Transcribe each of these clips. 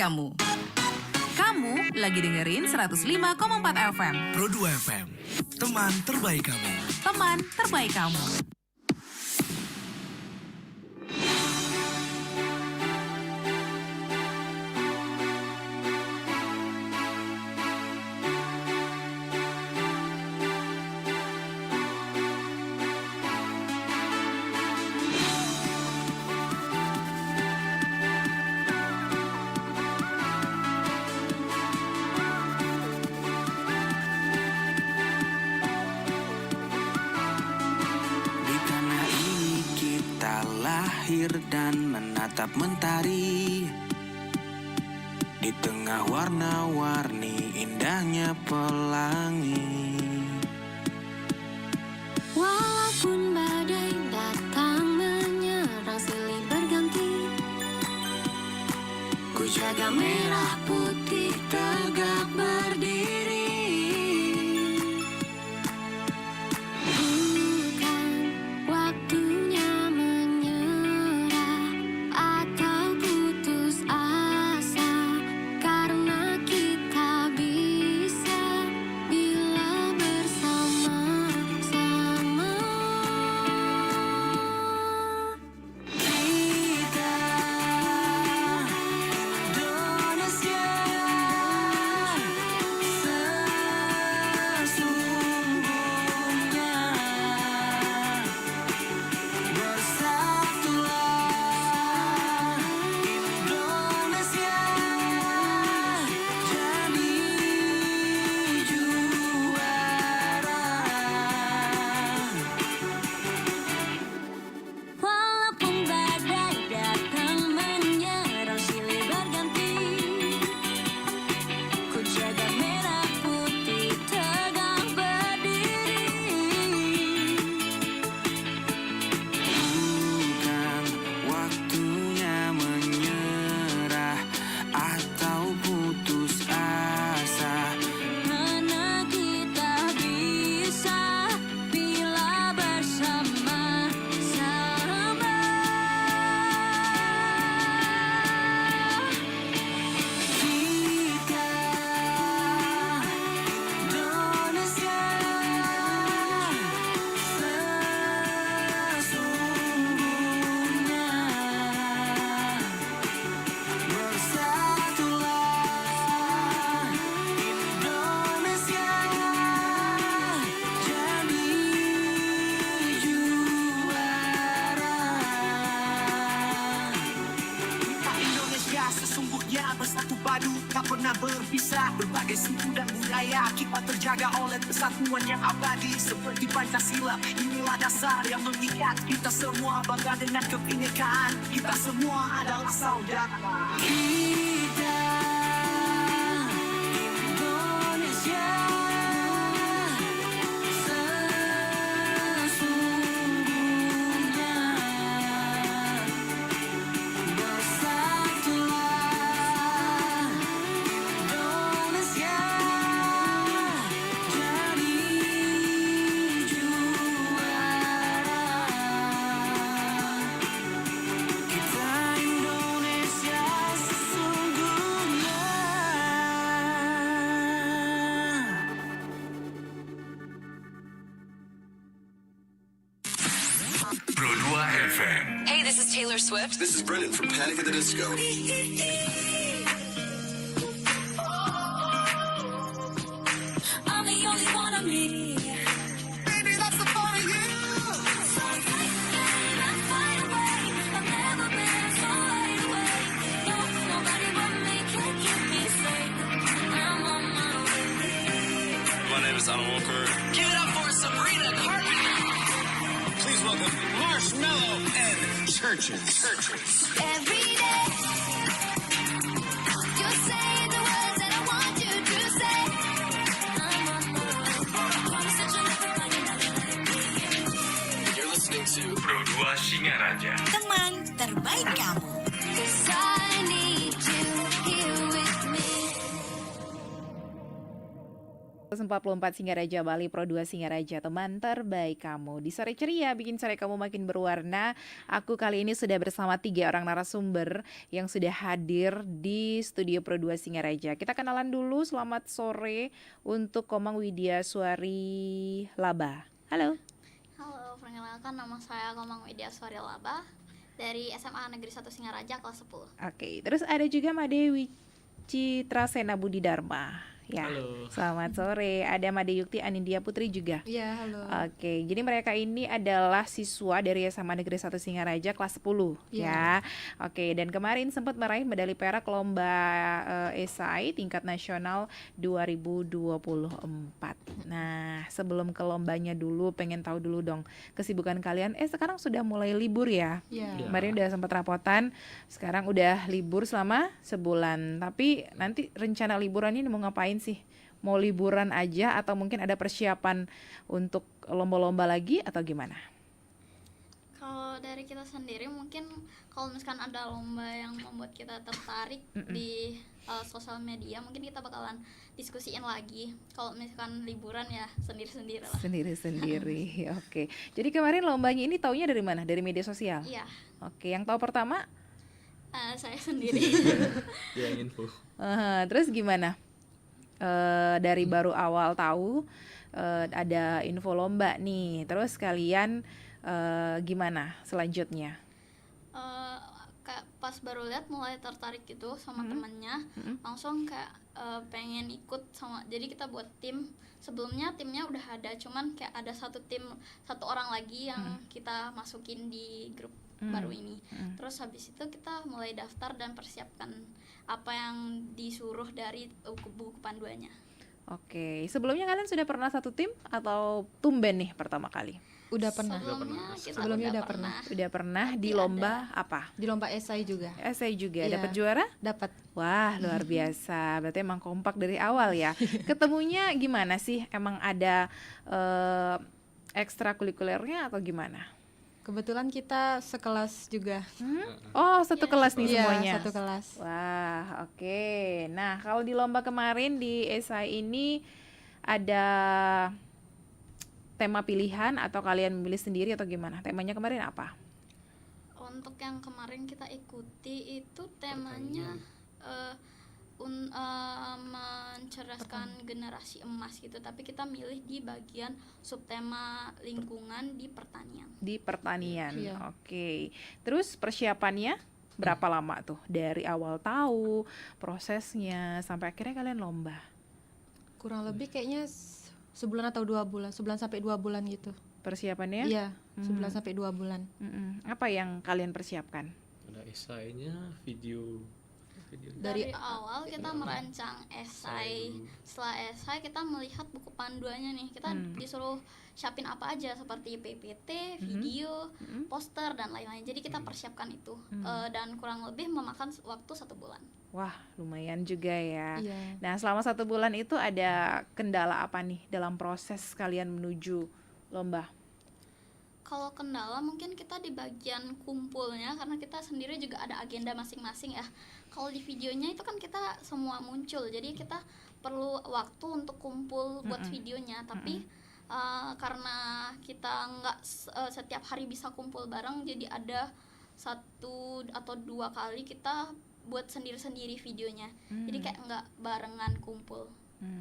kamu. Kamu lagi dengerin 105,4 FM. Pro 2 FM, teman terbaik kamu. Teman terbaik kamu. Lahir dan menatap mentari di tengah warna-warni indahnya pelangi. Walaupun badai datang menyerang silih berganti, ku jaga merah putih tegak berdiri. Bukan waktunya berbagai suku dan budaya kita terjaga oleh persatuan yang abadi seperti Pancasila. Inilah dasar yang mengikat kita semua, bangga dengan kebinekaan. Kita semua adalah saudara. Kita Indonesia. Pro 2 FM. Hey, this is Taylor Swift. This is Brendan from Panic at the Disco. I'm the only one of me. Baby, that's the part of you. So let's fight away. I've never been so wide away. No, nobody but me can keep me safe. I'm on my way. My name is Alan Walker. Give it up for Sabrina Carpenter. Please welcome Marshmello and Churches. Every day, you say the words that I want you to say. I'm on my way. Such a You're listening to Pro 2 Singaraja. Teman terbaik kamu. 'Cause I need you here with me. 144 Singaraja Bali Pro 2 Singaraja, teman terbaik kamu. Di sore ceria bikin sore kamu makin berwarna. Aku kali ini sudah bersama 3 orang narasumber yang sudah hadir di studio Pro 2 Singaraja. Kita kenalan dulu. Selamat sore untuk Komang Widya Suari Laba. Halo. Halo, perkenalkan nama saya Komang Widya Suari Laba dari SMA Negeri 1 Singaraja kelas 10. Oke, terus ada juga Made Citra Sena Budi Dharma. Ya, Halo. selamat sore. Ada Made Yukti Anindya Putri juga. Iya, halo. Oke, jadi mereka ini adalah siswa dari SMA Negeri 1 Singaraja kelas 10 ya. Oke, dan kemarin sempat meraih medali perak lomba esai tingkat nasional 2024. Nah, sebelum ke lombanya dulu pengen tahu dulu dong kesibukan kalian. Sekarang sudah mulai libur ya. Iya. Kemarin udah sempat rapotan, sekarang udah libur selama sebulan. Tapi nanti rencana liburan ini mau ngapain sih? Mau liburan aja atau mungkin ada persiapan untuk lomba-lomba lagi atau gimana? Kalau dari kita sendiri mungkin kalau misalkan ada lomba yang membuat kita tertarik di sosial media, mungkin kita bakalan diskusiin lagi. Kalau misalkan liburan ya sendiri-sendiri lah. Sendiri-sendiri. Oke. Jadi kemarin lombanya ini taunya dari mana? Dari media sosial? Iya, Oke, yang tahu pertama? saya sendiri. Dia yang info. Terus gimana? Dari baru awal tahu ada info lomba nih. Terus kalian gimana selanjutnya? Kayak pas baru lihat mulai tertarik gitu sama temannya, langsung kayak pengen ikut sama. Jadi kita buat tim. Sebelumnya timnya udah ada, cuman kayak ada satu orang lagi yang kita masukin di grup baru ini. Terus habis itu kita mulai daftar dan persiapkan apa yang disuruh dari buku panduannya. Oke, sebelumnya kalian sudah pernah satu tim atau tumben nih pertama kali? Udah pernah. Sebelumnya kita udah pernah. Udah pernah di Tapi lomba apa? Di lomba esai juga. Esai juga, Iya. dapat juara? Dapat. Wah, luar biasa. Berarti emang kompak dari awal ya. Ketemunya gimana sih? Emang ada ekstrakurikulernya atau gimana? Kebetulan kita sekelas juga. Oh, satu kelas nih Iya, semuanya. satu kelas. Wah, oke. Nah, kalau di lomba kemarin di esai ini ada tema pilihan atau kalian memilih sendiri atau gimana? Temanya kemarin apa? Untuk yang kemarin kita ikuti itu temanya mencerdaskan generasi emas gitu, tapi kita milih di bagian subtema lingkungan di pertanian. Di pertanian. Iya. Oke. Terus persiapannya berapa lama tuh? Dari awal tahu prosesnya sampai akhirnya kalian lomba. Kurang lebih kayaknya sebulan atau 2 bulan, sebulan sampai 2 bulan gitu. Persiapannya? Iya, sebulan sampai 2 bulan. Apa yang kalian persiapkan? Ada esainya, video. Dari awal kita merancang esai. Setelah esai kita melihat buku panduannya nih. Kita disuruh siapin apa aja seperti PPT, video, poster dan lain-lain. Jadi kita persiapkan itu dan kurang lebih memakan waktu 1 bulan. Wah, lumayan juga ya. Iya. Nah, selama 1 bulan itu ada kendala apa nih dalam proses kalian menuju lomba? Kalau kendala mungkin kita di bagian kumpulnya, karena kita sendiri juga ada agenda masing-masing ya. Kalau di videonya itu kan kita semua muncul, jadi kita perlu waktu untuk kumpul buat videonya. Tapi karena kita nggak setiap hari bisa kumpul bareng, jadi ada 1 atau 2 kali kita buat sendiri-sendiri videonya. Jadi kayak nggak barengan kumpul.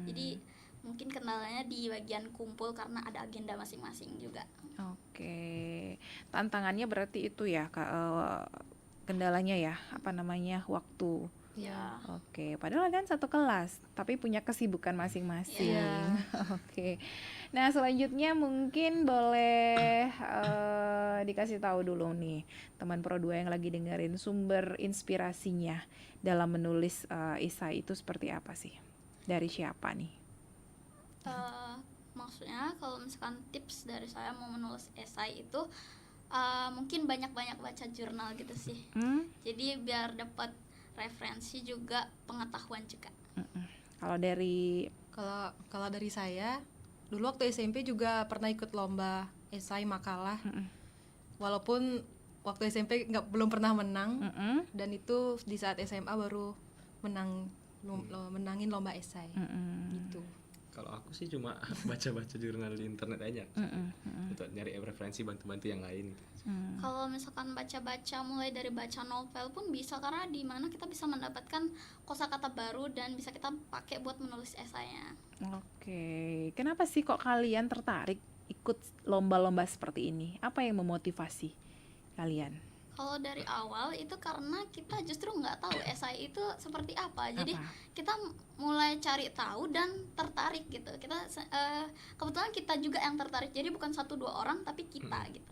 Jadi mungkin kendalanya di bagian kumpul karena ada agenda masing-masing juga. Oke, tantangannya berarti itu ya, kendalanya ya, waktu. Ya. Oke, padahal kan satu kelas, tapi punya kesibukan masing-masing. Iya. Oke, nah selanjutnya mungkin boleh dikasih tahu dulu nih, teman Pro 2 yang lagi dengerin sumber inspirasinya dalam menulis esai itu seperti apa sih? Dari siapa nih? Maksudnya kalau misalkan tips dari saya mau menulis esai itu mungkin banyak-banyak baca jurnal gitu sih. Jadi biar dapat referensi juga, pengetahuan juga. Kalau dari Kalau dari saya, dulu waktu SMP juga pernah ikut lomba esai makalah. Walaupun waktu SMP belum pernah menang, dan itu di saat SMA baru menangin lomba esai gitu. Kalau aku sih cuma baca-baca jurnal di internet aja. Untuk nyari referensi bantu-bantu yang lain gitu. Kalau misalkan baca-baca mulai dari baca novel pun bisa, karena di mana kita bisa mendapatkan kosakata baru dan bisa kita pakai buat menulis esainya. Oke, kenapa sih kok kalian tertarik ikut lomba-lomba seperti ini? Apa yang memotivasi kalian? Kalau dari awal itu karena kita justru nggak tahu esai itu seperti apa, jadi kita mulai cari tahu dan tertarik gitu. Kebetulan kita juga yang tertarik, jadi bukan 1-2 orang tapi kita gitu.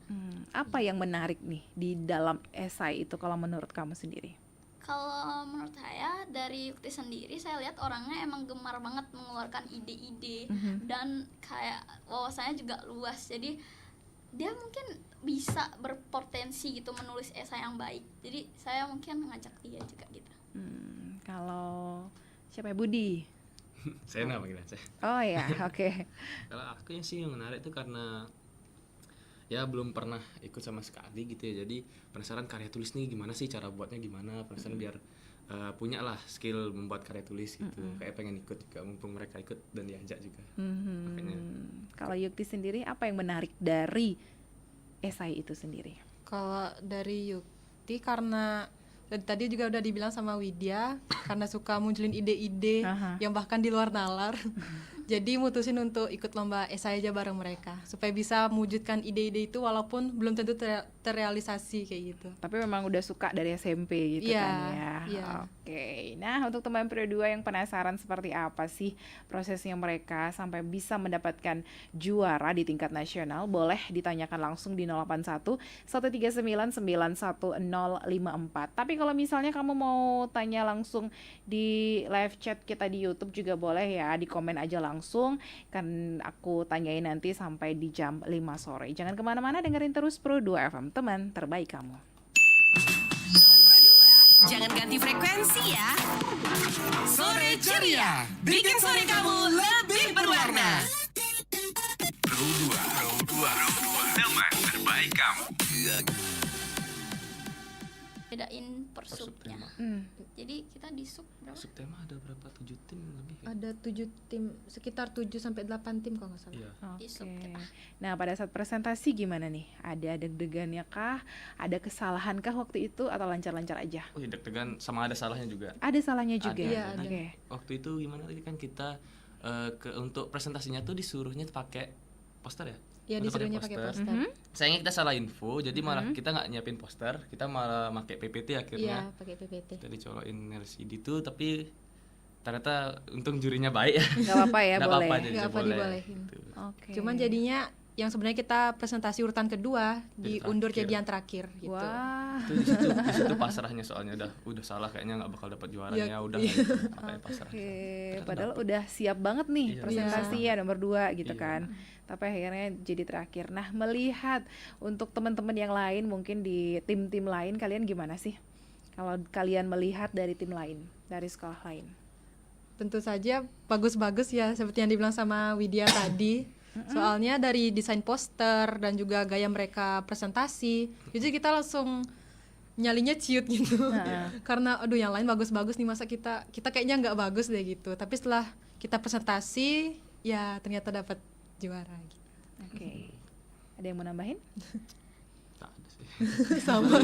Apa yang menarik nih di dalam esai itu kalau menurut kamu sendiri? Kalau menurut saya dari Yukti sendiri, saya lihat orangnya emang gemar banget mengeluarkan ide-ide dan kayak wawasannya juga luas, jadi dia mungkin bisa berpotensi gitu menulis esai yang baik. Jadi saya mungkin ngajak dia juga gitu. Kalau siapa ya, Budi? Saya panggilnya saya. Oh ya, oke. Kalau aku sih yang menarik itu karena ya belum pernah ikut sama sekali gitu ya. Jadi penasaran karya tulis nih gimana sih, cara buatnya gimana. Penasaran biar punya lah skill membuat karya tulis gitu. Kayak pengen ikut juga, mumpung mereka ikut dan diajak juga. Makanya Kalau Yukti sendiri, apa yang menarik dari esai itu sendiri? Kalau dari Yukti, karena tadi juga udah dibilang sama Widya, karena suka munculin ide-ide yang bahkan di luar nalar. Jadi mutusin untuk ikut lomba esai aja bareng mereka, supaya bisa mewujudkan ide-ide itu walaupun belum tentu terrealisasi kayak gitu. Tapi memang udah suka dari SMP gitu kan ya. Iya. Oke. Nah, untuk teman Pro 2 yang penasaran seperti apa sih prosesnya mereka sampai bisa mendapatkan juara di tingkat nasional, boleh ditanyakan langsung di 081 139 91054. Tapi kalau misalnya kamu mau tanya langsung di live chat kita di YouTube juga boleh ya, di komen aja langsung, kan aku tanyain nanti sampai di jam 5 sore. Jangan kemana-mana, dengerin terus Pro 2 FM, teman terbaik kamu. Jangan ganti frekuensi ya. Sore ceria, bikin sore kamu lebih berwarna. Pro 2, teman terbaik kamu. Bedain per subnya. Jadi kita di sub berapa? subtema ada berapa? 7 tim lebih ya? Ada 7 tim, sekitar 7-8 tim kalau nggak salah. Iya. Di sub Oke. kita. Nah, pada saat presentasi gimana nih? Ada deg-degannya kah? Ada kesalahan kah waktu itu atau lancar-lancar aja? Deg-degan sama ada salahnya juga. Ada salahnya juga. Ada. Iya, ada. Oke. Waktu itu gimana tadi kan kita untuk presentasinya tuh disuruhnya tuh pakai poster ya? Iya, Untuk disuruhnya pakai poster. Sayangnya kita salah info, jadi malah kita nggak nyiapin poster, kita malah pakai PPT Iya, akhirnya. pakai PPT. Kita dicolokin LCD tuh, tapi ternyata untung jurinya baik ya. Nggak apa-apa ya, Nggak boleh. apa-apa, jadi Nggak apa boleh. dibolehin. Gitu. Oke. Cuman jadinya yang sebenarnya kita presentasi urutan kedua diundur terakhir. jadi yang terakhir gitu. Wah. Itu di situ pasrahnya, soalnya udah salah kayaknya nggak bakal dapat juaranya, Iya, udah iya. gitu, pakai pasrah. Oke, Ternyata padahal dapet. udah siap banget nih Iya. presentasi ya nomor 2 gitu Iya. kan. Tapi akhirnya jadi terakhir. Nah, melihat untuk teman-teman yang lain mungkin di tim-tim lain, kalian gimana sih? Kalau kalian melihat dari tim lain, dari sekolah lain. Tentu saja bagus-bagus ya, seperti yang dibilang sama Widya tadi. Soalnya dari desain poster dan juga gaya mereka presentasi, jadi kita langsung nyalinya ciut gitu. Karena aduh yang lain bagus-bagus nih, masa kita kayaknya nggak bagus deh gitu. Tapi setelah kita presentasi ya ternyata dapat juara gitu. Oke. Ada yang mau nambahin? Tak ada sih. Sama.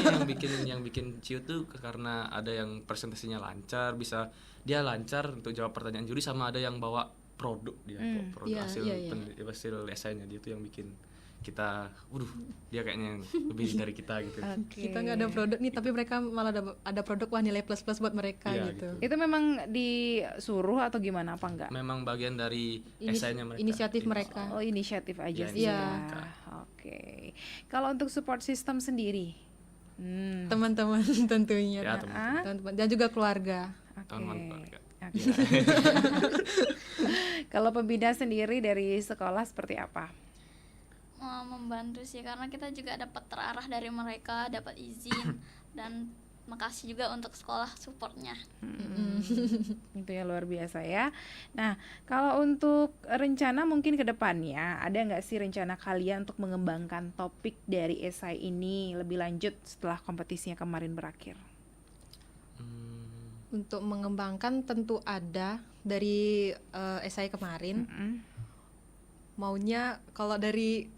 yang bikin ciut tuh karena ada yang presentasinya lancar, bisa dia lancar untuk jawab pertanyaan juri, sama ada yang bawa produk dia, bawa produk Iya, hasil iya. hasil esainya dia tuh yang bikin kita, waduh dia kayaknya lebih dari kita gitu. Oke. Kita nggak ada produk nih, tapi mereka malah ada produk, wah nilai plus buat mereka Iya, gitu. gitu. Itu memang disuruh atau gimana, apa enggak? Memang bagian dari esainya mereka. Inisiatif mereka. Oh, inisiatif aja Iya, sih. inisiatif ya. mereka. Oke. Kalau untuk support system sendiri, Teman-teman tentunya. Ya, teman-teman. Teman-teman dan juga keluarga. Teman keluarga. Oke. Kalau pembina sendiri dari sekolah seperti apa? Membantu sih, karena kita juga dapat terarah dari mereka, dapat izin dan makasih juga untuk sekolah supportnya. Itu ya luar biasa ya. Nah, kalau untuk rencana mungkin ke depannya, ada nggak sih rencana kalian untuk mengembangkan topik dari esai ini lebih lanjut setelah kompetisinya kemarin berakhir? Untuk mengembangkan tentu ada dari esai kemarin. Maunya kalau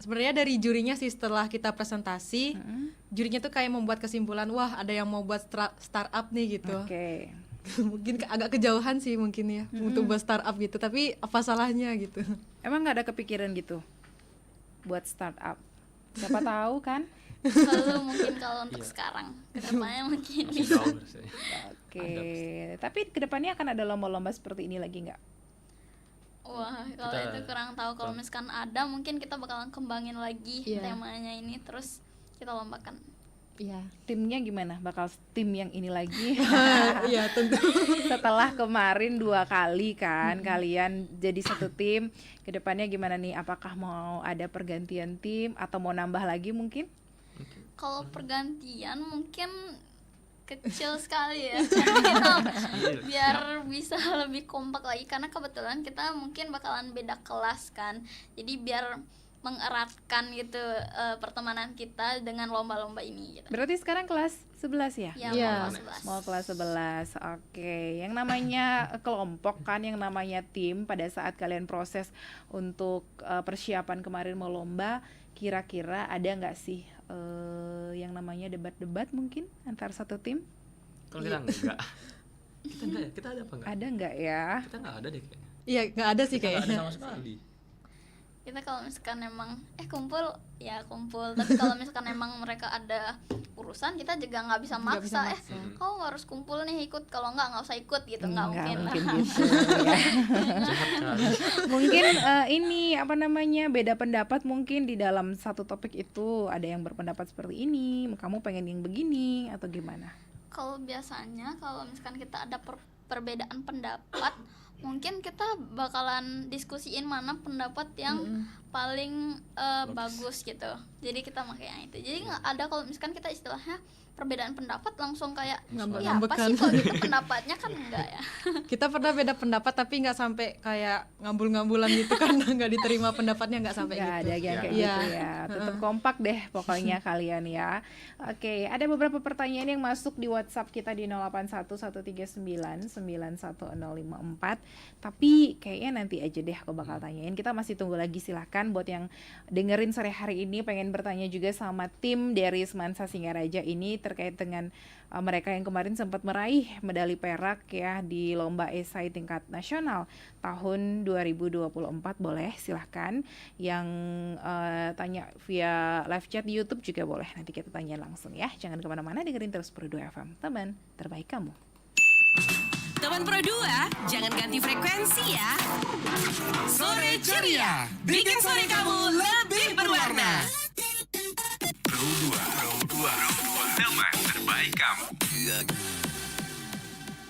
sebenarnya dari jurinya sih, setelah kita presentasi, jurinya tuh kayak membuat kesimpulan, wah ada yang mau buat startup nih gitu. Oke. Mungkin agak kejauhan sih mungkin ya untuk buat startup gitu, tapi apa salahnya gitu. Emang nggak ada kepikiran gitu buat startup? Siapa tahu kan? Kalau mungkin kalau untuk sekarang, kedepannya mungkin Masih jauh rasanya. Oke. Tapi kedepannya akan ada lomba-lomba seperti ini lagi nggak? wah kalau Kita- itu kurang tahu. Kalau misalkan ada mungkin kita bakalan kembangin lagi Iya. temanya ini, terus kita lombakan. Iya. Timnya gimana? Bakal tim yang ini lagi? Iya tentu. Setelah kemarin 2 kali kan kalian jadi satu tim, kedepannya gimana nih? Apakah mau ada pergantian tim atau mau nambah lagi mungkin? Kalau pergantian mungkin kecil sekali ya. Kita biar bisa lebih kompak lagi, karena kebetulan kita mungkin bakalan beda kelas kan. Jadi biar mengeratkan gitu pertemanan kita dengan lomba-lomba ini gitu. Berarti sekarang kelas 11 ya? Ya, Iya. mau kelas 11. Mau kelas 11. Oke. Yang namanya kelompok kan, yang namanya tim pada saat kalian proses untuk persiapan kemarin mau lomba, kira-kira ada nggak sih yang namanya debat-debat mungkin antar satu tim? Kalau kita enggak. Kita enggak ya? Kita ada apa enggak? Ada nggak ya? Kita enggak ada deh kayaknya. Iya nggak ada sih Kita enggak ada kayaknya. sama sekali. Kita kalau misalkan emang kumpul ya kumpul, tapi kalau misalkan emang mereka ada urusan, kita juga nggak bisa Nggak bisa maksa, maksa. kau harus kumpul nih, ikut, kalau nggak usah ikut gitu, nggak mungkin. gitu ya. Jahat kali. Mungkin ini apa namanya, beda pendapat mungkin di dalam satu topik itu, ada yang berpendapat seperti ini, kamu pengen yang begini atau gimana? Kalau biasanya kalau misalkan kita ada perbedaan pendapat, mungkin kita bakalan diskusiin mana pendapat yang paling bagus gitu. Jadi kita pakai yang itu. Jadi nggak ada kalau misalkan kita istilahnya perbedaan pendapat langsung kayak ya apa Ngambek-ngambekan. sih kok gitu pendapatnya, kan enggak ya. Kita pernah beda pendapat tapi nggak sampai kayak ngambul-ngambulan gitu karena nggak diterima pendapatnya, nggak sampai Nggak gitu. ada yang kayak Iya. gitu ya. Tetap kompak deh pokoknya kalian ya. Oke, ada beberapa pertanyaan yang masuk di WhatsApp kita di 081139911054. Tapi kayaknya nanti aja deh aku bakal tanyain. Kita masih tunggu lagi, silahkan buat yang dengerin sore hari ini pengen bertanya juga sama tim dari Semansa Singaraja ini terkait dengan mereka yang kemarin sempat meraih medali perak ya di lomba esai tingkat nasional tahun 2024. Boleh silahkan yang tanya via live chat di YouTube juga boleh, nanti kita tanya langsung ya. Jangan kemana-mana, dengerin terus Pro 2 FM, teman terbaik kamu. Teman Pro 2, jangan ganti frekuensi ya. Sore ceria, bikin sore kamu lebih berwarna. Pro 2, teman terbaik kamu.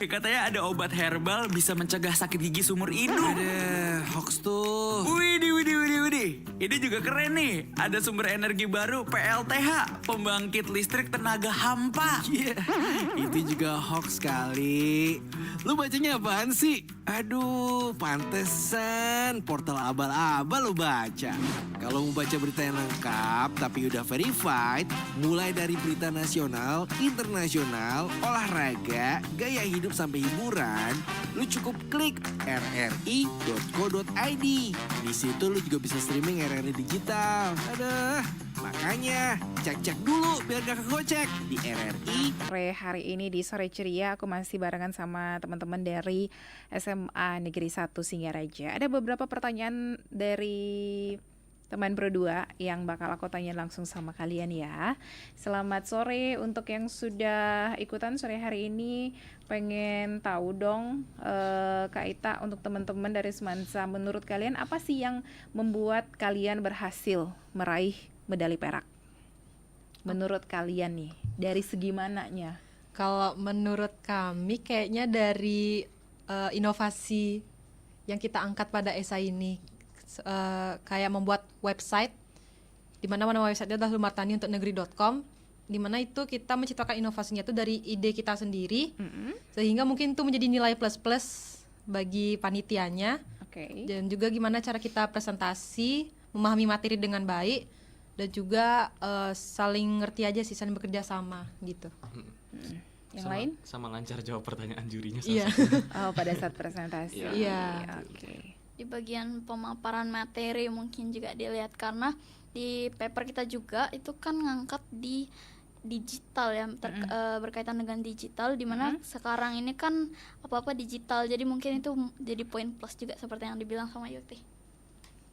Katanya ada obat herbal bisa mencegah sakit gigi seumur hidup. Ada hoax tuh. Widih. Ini juga keren nih. Ada sumber energi baru PLTH, pembangkit listrik tenaga hampa. Iya, itu juga hoax kali. Lu bacanya apaan sih? Aduh, pantesan portal abal-abal lu baca. Kalau mau baca berita yang lengkap tapi udah verified, mulai dari berita nasional, internasional, olahraga, gaya hidup sampai hiburan, lu cukup klik rri.co.id. Di situ lu juga bisa streaming RRI digital. Aduh, makanya cek-cek dulu biar gak kegocek di RRI. Sore hari ini di Sore Ceria aku masih barengan sama teman-teman dari SMA Negeri 1 Singaraja. Ada beberapa pertanyaan dari teman Pro 2 yang bakal aku tanya langsung sama kalian ya. Selamat sore untuk yang sudah ikutan sore hari ini. Pengen tahu dong Kak Ita, untuk teman-teman dari Semansa, menurut kalian apa sih yang membuat kalian berhasil meraih medali perak? Menurut kalian nih, dari segi mananya? Kalau menurut kami kayaknya dari inovasi yang kita angkat pada esai ini, kayak membuat website di mana websitenya adalah lumartani untuk negeri.com, di mana itu kita menciptakan inovasinya itu dari ide kita sendiri, sehingga mungkin itu menjadi nilai plus bagi panitianya. Oke. Dan juga gimana cara kita presentasi, memahami materi dengan baik, dan juga saling ngerti aja sih, saling bekerja sama gitu. Yang sama, lain? sama lancar jawab pertanyaan jurinya. Iya. Oh, pada saat presentasi. Iya. Oke. Di bagian pemaparan materi mungkin juga dilihat, karena di paper kita juga itu kan ngangkat di digital ya, berkaitan dengan digital, dimana sekarang ini kan apa-apa digital, jadi mungkin itu jadi poin plus juga seperti yang dibilang sama Yukti.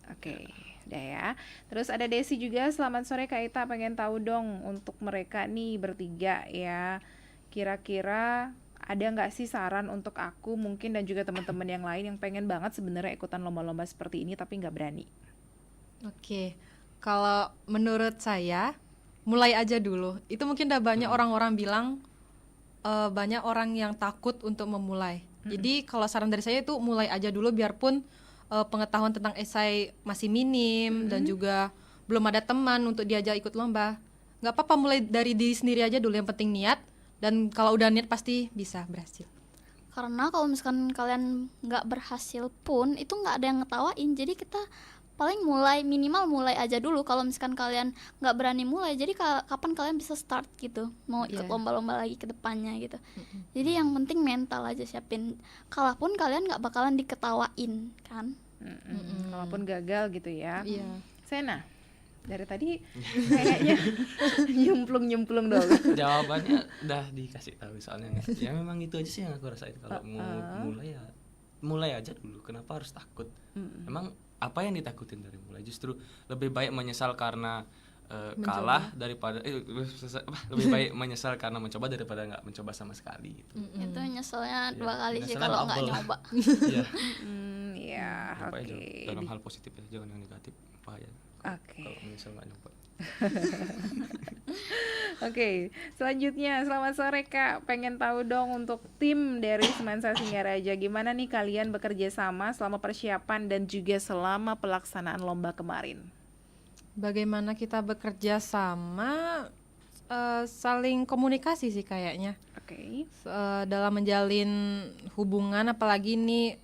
Oke, udah ya. Terus ada Desi juga, selamat sore Kak Ita, pengen tahu dong untuk mereka nih bertiga ya, kira-kira ada nggak sih saran untuk aku mungkin dan juga teman-teman yang lain yang pengen banget sebenarnya ikutan lomba-lomba seperti ini tapi nggak berani? Oke, kalau menurut saya mulai aja dulu. Itu mungkin udah banyak orang-orang bilang banyak orang yang takut untuk memulai. Jadi kalau saran dari saya itu mulai aja dulu, biarpun pengetahuan tentang esai masih minim dan juga belum ada teman untuk diajak ikut lomba. Nggak apa-apa, mulai dari diri sendiri aja dulu, yang penting niat, dan kalau udah niat pasti bisa berhasil. Karena kalau misalkan kalian nggak berhasil pun itu nggak ada yang ngetawain, jadi kita paling minimal mulai aja dulu. Kalau misalkan kalian nggak berani mulai, jadi kapan kalian bisa start gitu, mau ikut lomba-lomba lagi ke depannya gitu. Jadi yang penting mental aja siapin, kalaupun kalian nggak bakalan diketawain kan. Kalaupun gagal gitu ya. Iya. Sena, dari tadi kayaknya nyemplung dong. Jawabannya udah dikasih tahu soalnya nih. Ya memang itu aja sih yang aku rasain, kalau mau mulai ya mulai aja dulu. Kenapa harus takut? Emang apa yang ditakutin dari mulai? Justru lebih baik menyesal karena kalah daripada lebih baik menyesal karena mencoba daripada nggak mencoba sama sekali gitu. Itu nyeselnya 2 kali sih Nyeselnya kalau nggak double. nyoba. Iya. Ya, Apa oke. aja dalam hal positif ya, jangan yang negatif, bahaya. Oke. Kalau menyesal nggak nyoba. Oke, selanjutnya selamat sore Kak. Pengen tahu dong untuk tim dari Semansa Singaraja, gimana nih kalian bekerja sama selama persiapan dan juga selama pelaksanaan lomba kemarin? Bagaimana kita bekerja sama, saling komunikasi sih kayaknya. Oke. Dalam menjalin hubungan, apalagi ini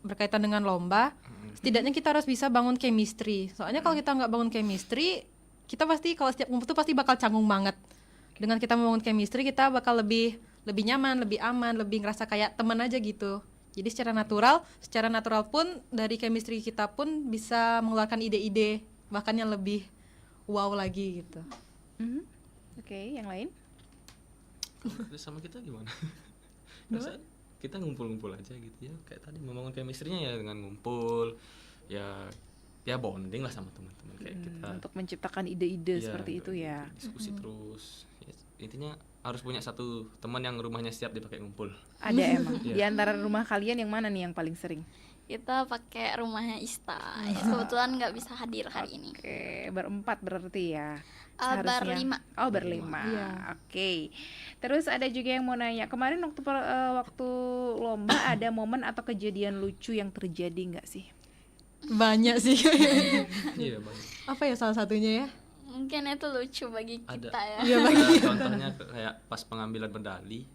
berkaitan dengan lomba, setidaknya kita harus bisa bangun chemistry. Soalnya kalau kita nggak bangun chemistry, kita pasti kalau setiap ngumpul tuh pasti bakal canggung banget. Dengan kita membangun chemistry, kita bakal lebih nyaman, lebih aman, lebih ngerasa kayak teman aja gitu. Jadi secara natural pun dari chemistry kita pun bisa mengeluarkan ide-ide bahkan yang lebih wow lagi gitu. Oke, yang lain? Kalau sama kita gimana? Rasa kita ngumpul-ngumpul aja gitu ya, kayak tadi membangun chemistry-nya ya dengan ngumpul, ya bonding lah sama teman-teman kayak kita. Untuk menciptakan ide-ide seperti itu ya. Diskusi terus. Ya, intinya harus punya satu teman yang rumahnya siap dipakai ngumpul. Ada emang. Iya. Di antara rumah kalian yang mana nih yang paling sering? Kita pakai rumahnya Ista. Ya, kebetulan nggak bisa hadir hari ini. Oke, berempat berarti ya. Berlima. Oh, berlima. Iya. Oke. Terus ada juga yang mau nanya, kemarin waktu lomba ada momen atau kejadian lucu yang terjadi nggak sih? Banyak sih. Iya, banyak. Apa ya salah satunya ya? Mungkin itu lucu bagi kita ya. Iya, bagi Contohnya kayak pas pengambilan medali,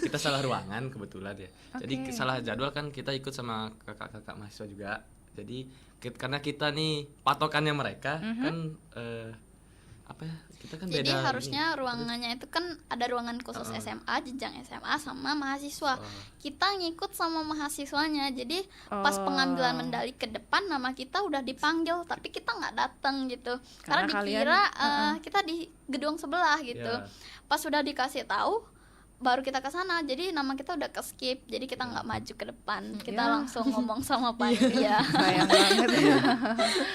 kita salah ruangan kebetulan ya. Jadi salah jadwal kan, kita ikut sama kakak-kakak mahasiswa juga. Jadi karena kita nih patokannya mereka kan apa ya, kita kan Jadi beda harusnya ini. ruangannya itu kan ada ruangan khusus SMA, jenjang SMA sama mahasiswa. Kita ngikut sama mahasiswanya. Jadi pas pengambilan medali ke depan nama kita udah dipanggil, tapi kita nggak datang gitu. Karena dikira kita di gedung sebelah gitu. Yeah. Pas udah dikasih tahu baru kita ke sana, jadi nama kita udah ke skip, jadi kita nggak maju ke depan, kita langsung ngomong sama panitia. Sayang banget ya.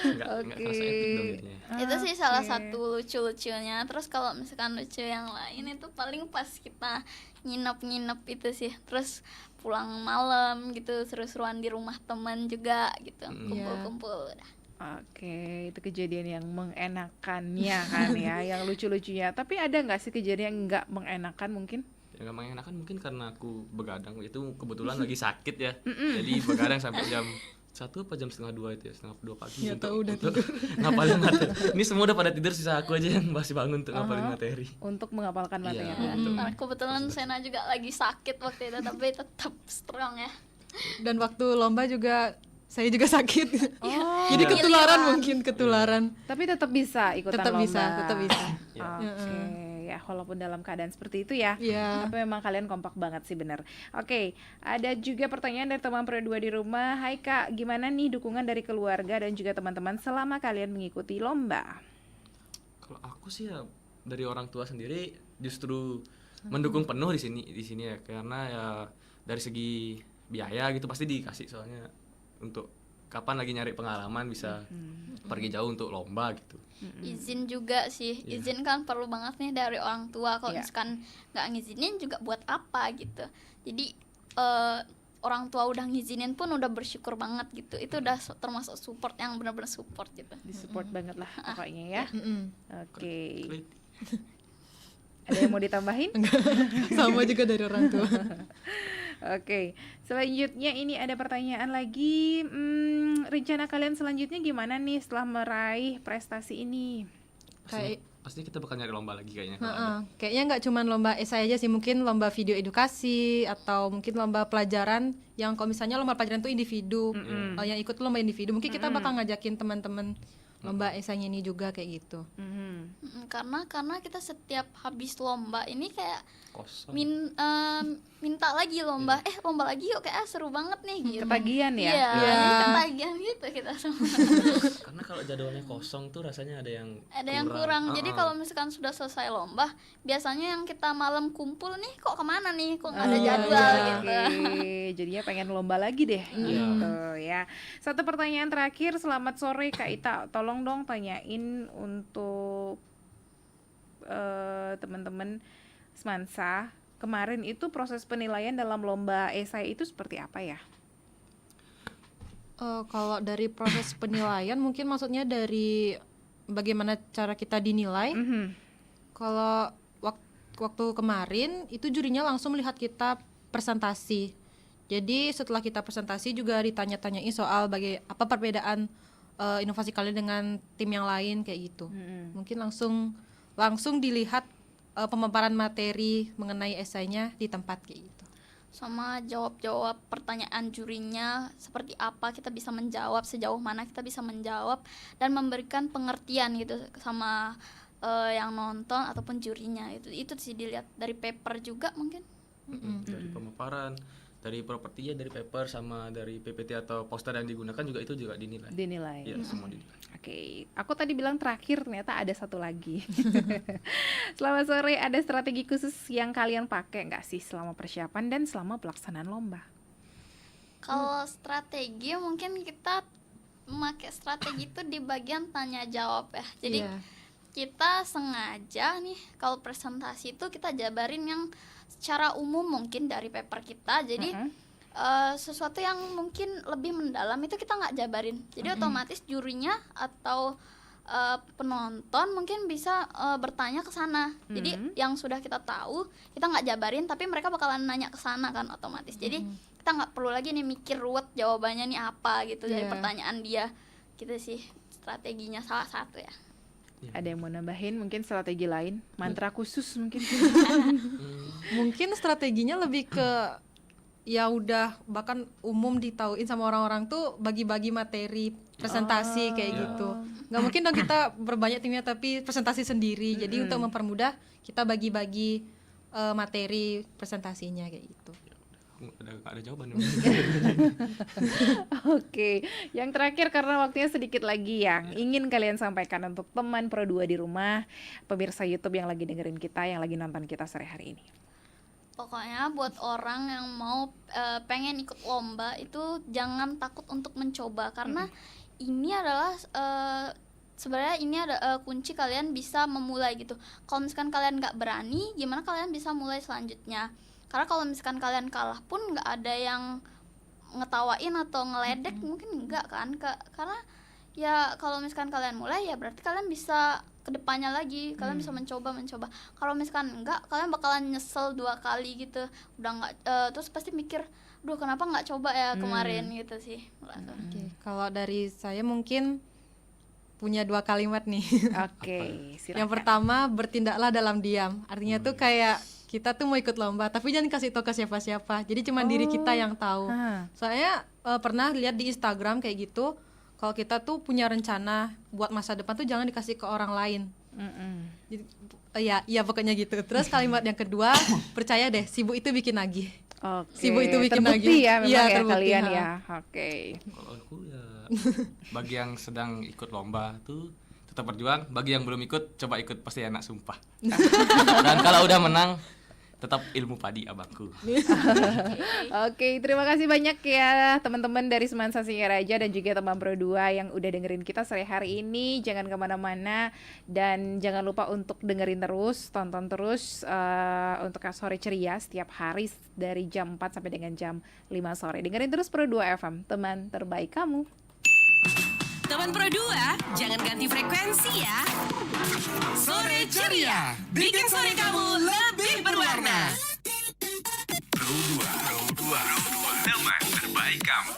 Nggak kerasa epic dong jadinya. Itu sih salah satu lucu-lucunya. Terus kalau misalkan lucu yang lain itu paling pas kita nginep itu sih, terus pulang malam gitu, seru-seruan di rumah teman juga gitu, kumpul-kumpul udah. Oke, itu kejadian yang mengenakannya kan ya, yang lucu-lucunya. Tapi ada nggak sih kejadian yang nggak mengenakan mungkin? Yang gak mengenakan mungkin karena aku begadang, itu kebetulan lagi sakit ya. Jadi begadang sampai jam 1 apa jam setengah 2 itu ya, setengah 2 pagi untuk ngapalin materi. Ini semua udah pada tidur, sisa aku aja yang masih bangun untuk ngapalin materi. Untuk menghafalkan materi. Nah, kebetulan Sena juga lagi sakit waktu itu, tapi tetap strong ya. Dan waktu lomba juga saya juga sakit. Oh, jadi ketularan iya. mungkin ketularan. Tapi tetap bisa ikutan Tetap lomba. bisa, tetap bisa. Oke, ya, walaupun dalam keadaan seperti itu ya. Iya. Tapi memang kalian kompak banget sih, bener. Oke, ada juga pertanyaan dari teman Pro 2 di rumah. Hai Kak, gimana nih dukungan dari keluarga dan juga teman-teman selama kalian mengikuti lomba? Kalau aku sih ya dari orang tua sendiri justru mendukung penuh di sini ya, karena ya dari segi biaya gitu pasti dikasih, soalnya untuk kapan lagi nyari pengalaman bisa pergi jauh untuk lomba gitu. Izin juga sih, izin kan perlu banget nih dari orang tua. Kalau Iya. misalkan nggak ngizinin juga buat apa gitu. Jadi orang tua udah ngizinin pun udah bersyukur banget gitu. Itu udah termasuk support yang benar-benar support gitu. Disupport banget lah pokoknya ya. Mm-mm. Oke. Klik. Ada yang mau ditambahin? Sama juga dari orang tua. Oke, selanjutnya ini ada pertanyaan lagi. Rencana kalian selanjutnya gimana nih setelah meraih prestasi ini? Pasti kita bakal nyari lomba lagi kayaknya. kalau ada. Heeh. Kayaknya nggak cuma lomba esai aja sih, mungkin lomba video edukasi atau mungkin lomba pelajaran yang kalau misalnya lomba pelajaran itu individu, yang ikut tuh lomba individu, mungkin kita bakal ngajakin teman-teman lomba esainya ini juga kayak gitu. Karena kita setiap habis lomba ini kayak Kosong. minta lagi lomba, lomba lagi yuk, kayak seru banget nih gitu. Ketagihan ya? Iya, Iya. ketagihan gitu kita semua. Karena kalau jadwalnya kosong tuh rasanya ada yang Kurang. Jadi kalau misalkan sudah selesai lomba, biasanya yang kita malam kumpul nih, kok kemana nih, kok nggak ada jadwal gitu. Oke, jadinya pengen lomba lagi deh gitu ya. Satu pertanyaan terakhir, selamat sore Kak Ita, tolong dong tanyain untuk teman-teman Semansa, kemarin itu proses penilaian dalam lomba esai itu seperti apa ya? Kalau dari proses penilaian mungkin maksudnya dari bagaimana cara kita dinilai. Kalau waktu kemarin itu jurinya langsung melihat kita presentasi. Jadi setelah kita presentasi juga ditanya-tanyain soal apa perbedaan inovasi kalian dengan tim yang lain kayak gitu. Mungkin langsung dilihat pemaparan materi mengenai esainya di tempat kayak gitu. Sama jawab-jawab pertanyaan jurinya seperti apa, kita bisa menjawab sejauh mana kita bisa menjawab dan memberikan pengertian gitu sama yang nonton ataupun jurinya. Itu sih dilihat dari paper juga mungkin. dari pemaparan, dari propertinya, dari paper, sama dari PPT atau poster yang digunakan juga itu juga dinilai. Dinilai. Iya, semua dinilai. Oke, aku tadi bilang terakhir, ternyata ada satu lagi. Selamat sore, ada strategi khusus yang kalian pakai nggak sih selama persiapan dan selama pelaksanaan lomba? Kalau strategi mungkin kita memakai strategi itu di bagian tanya jawab ya. Jadi Iya. kita sengaja nih kalau presentasi itu kita jabarin yang secara umum mungkin dari paper kita. Jadi sesuatu yang mungkin lebih mendalam itu kita nggak jabarin. Jadi otomatis jurinya atau penonton mungkin bisa bertanya ke sana. Jadi yang sudah kita tahu kita nggak jabarin, tapi mereka bakalan nanya ke sana kan otomatis. Jadi kita nggak perlu lagi nih mikir ruwet jawabannya nih apa gitu dari Iya. pertanyaan dia. Gitu sih strateginya salah satu ya. Ada yang mau nambahin mungkin strategi lain? Mantra khusus mungkin? Mungkin strateginya lebih ke ya udah bahkan umum ditauin sama orang-orang tuh bagi-bagi materi presentasi kayak gitu. Nggak mungkin dong kita berbanyak timnya tapi presentasi sendiri. Jadi untuk mempermudah kita bagi-bagi materi presentasinya kayak gitu. Nggak ada jawaban. Oke, yang terakhir karena waktunya sedikit lagi yang ingin kalian sampaikan untuk teman Pro 2 di rumah, pemirsa YouTube yang lagi dengerin kita, yang lagi nonton kita sore hari ini. Pokoknya buat orang yang mau pengen ikut lomba itu jangan takut untuk mencoba, karena ini adalah sebenarnya ini ada kunci kalian bisa memulai gitu. Kalau misalkan kalian nggak berani, gimana kalian bisa mulai selanjutnya? Karena kalau misalkan kalian kalah pun nggak ada yang ngetawain atau ngeledek, mungkin enggak kan? Karena ya kalau misalkan kalian mulai ya berarti kalian bisa kedepannya lagi, kalian bisa mencoba. Kalau misalkan enggak, kalian bakalan nyesel 2 kali gitu. Udah nggak terus pasti mikir, duh kenapa nggak coba ya kemarin gitu sih. Oke, kalau dari saya mungkin punya 2 kalimat nih. Oke, silakan. Yang pertama, bertindaklah dalam diam. Artinya tuh kayak kita tuh mau ikut lomba, tapi jangan kasih tahu ke siapa-siapa. Jadi cuma diri kita yang tahu. Soalnya pernah lihat di Instagram kayak gitu, kalau kita tuh punya rencana buat masa depan tuh jangan dikasih ke orang lain. Jadi, ya pokoknya gitu. Terus kalimat yang kedua, percaya deh, sibuk itu bikin nagih. Oke. Sibuk itu bikin terbukti lagi. ya memang Iya, ya terbukti, kalian ha. ya. Oke. Kalau aku ya bagi yang sedang ikut lomba tuh tetap berjuang, bagi yang belum ikut coba ikut, pasti enak sumpah. Dan kalau udah menang tetap ilmu padi abangku. Oke, terima kasih banyak ya teman-teman dari Semansa Singaraja dan juga teman Pro 2 yang udah dengerin kita sore hari ini. Jangan kemana-mana dan jangan lupa untuk dengerin terus, tonton terus untuk Sore Ceria setiap hari dari jam 4 sampai dengan jam 5 sore. Dengerin terus Pro 2 FM, teman terbaik kamu. Teman Pro 2, jangan ganti frekuensi ya. Sore Ceria, bikin sore kamu lebih berwarna. Pro 2, teman terbaik kamu.